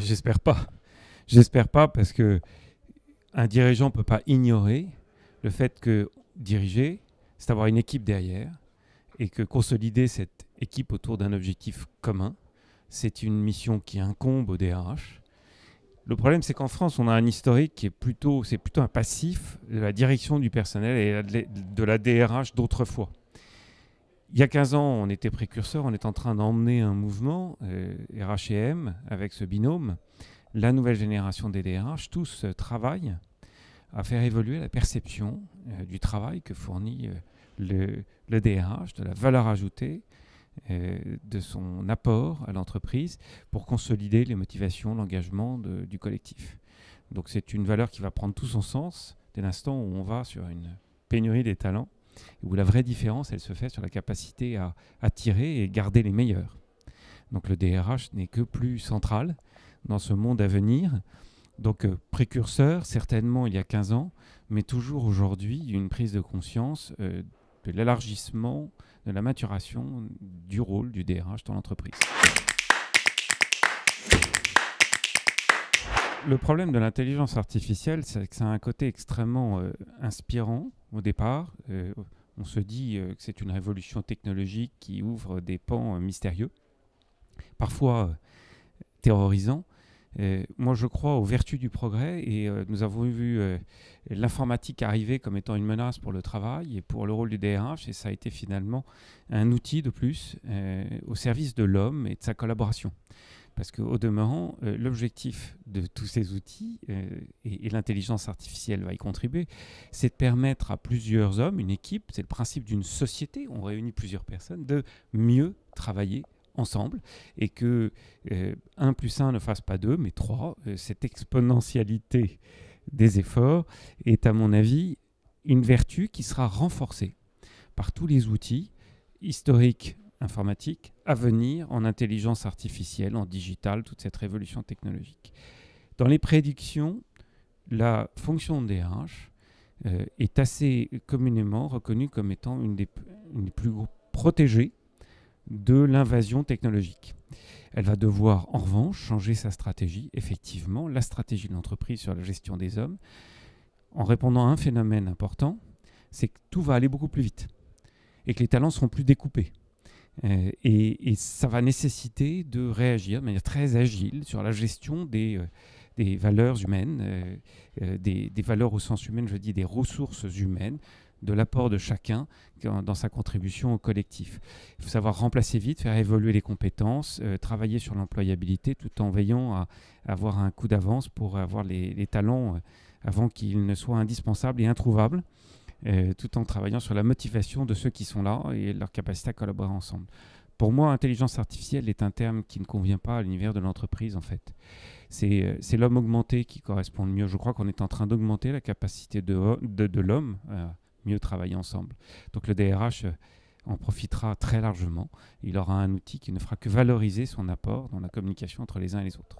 j'espère pas. J'espère pas parce que un dirigeant ne peut pas ignorer le fait que diriger, c'est avoir une équipe derrière et que consolider cette équipe autour d'un objectif commun, c'est une mission qui incombe au DRH. Le problème, c'est qu'en France, on a un historique qui est plutôt un passif de la direction du personnel et de la DRH d'autrefois. Il y a 15 ans, on était précurseurs, on est en train d'emmener un mouvement, RH et M, avec ce binôme. La nouvelle génération des DRH, tous travaillent à faire évoluer la perception du travail que fournit le DRH, de la valeur ajoutée, de son apport à l'entreprise pour consolider les motivations, l'engagement du collectif. Donc c'est une valeur qui va prendre tout son sens dès l'instant où on va sur une pénurie des talents, où la vraie différence, elle se fait sur la capacité à attirer et garder les meilleurs. Donc le DRH n'est que plus central dans ce monde à venir. Donc précurseur, certainement il y a 15 ans, mais toujours aujourd'hui, une prise de conscience de l'élargissement, de la maturation du rôle du DRH dans l'entreprise. Le problème de l'intelligence artificielle, c'est que ça a un côté extrêmement inspirant au départ. On se dit que c'est une révolution technologique qui ouvre des pans mystérieux, parfois terrorisants. Moi, je crois aux vertus du progrès et nous avons vu l'informatique arriver comme étant une menace pour le travail et pour le rôle du DRH, et ça a été finalement un outil de plus au service de l'homme et de sa collaboration. Parce qu'au demeurant, l'objectif de tous ces outils, et l'intelligence artificielle va y contribuer, c'est de permettre à plusieurs hommes, une équipe, c'est le principe d'une société, on réunit plusieurs personnes, de mieux travailler ensemble, et que 1 plus 1 ne fasse pas 2, mais 3. Cette exponentialité des efforts est, à mon avis, une vertu qui sera renforcée par tous les outils historiques informatiques à venir en intelligence artificielle, en digital, toute cette révolution technologique. Dans les prédictions, la fonction de DRH est assez communément reconnue comme étant une des plus protégées de l'invasion technologique. Elle va devoir, en revanche, changer sa stratégie, effectivement, la stratégie de l'entreprise sur la gestion des hommes, en répondant à un phénomène important, c'est que tout va aller beaucoup plus vite et que les talents seront plus découpés. Et ça va nécessiter de réagir de manière très agile sur la gestion des valeurs humaines, des valeurs au sens humain, je dis des ressources humaines, de l'apport de chacun dans sa contribution au collectif. Il faut savoir remplacer vite, faire évoluer les compétences, travailler sur l'employabilité tout en veillant à avoir un coup d'avance pour avoir les talents avant qu'ils ne soient indispensables et introuvables, tout en travaillant sur la motivation de ceux qui sont là et leur capacité à collaborer ensemble. Pour moi, intelligence artificielle est un terme qui ne convient pas à l'univers de l'entreprise, en fait. C'est l'homme augmenté qui correspond le mieux. Je crois qu'on est en train d'augmenter la capacité de l'homme à mieux travailler ensemble. Donc le DRH en profitera très largement. Il aura un outil qui ne fera que valoriser son apport dans la communication entre les uns et les autres.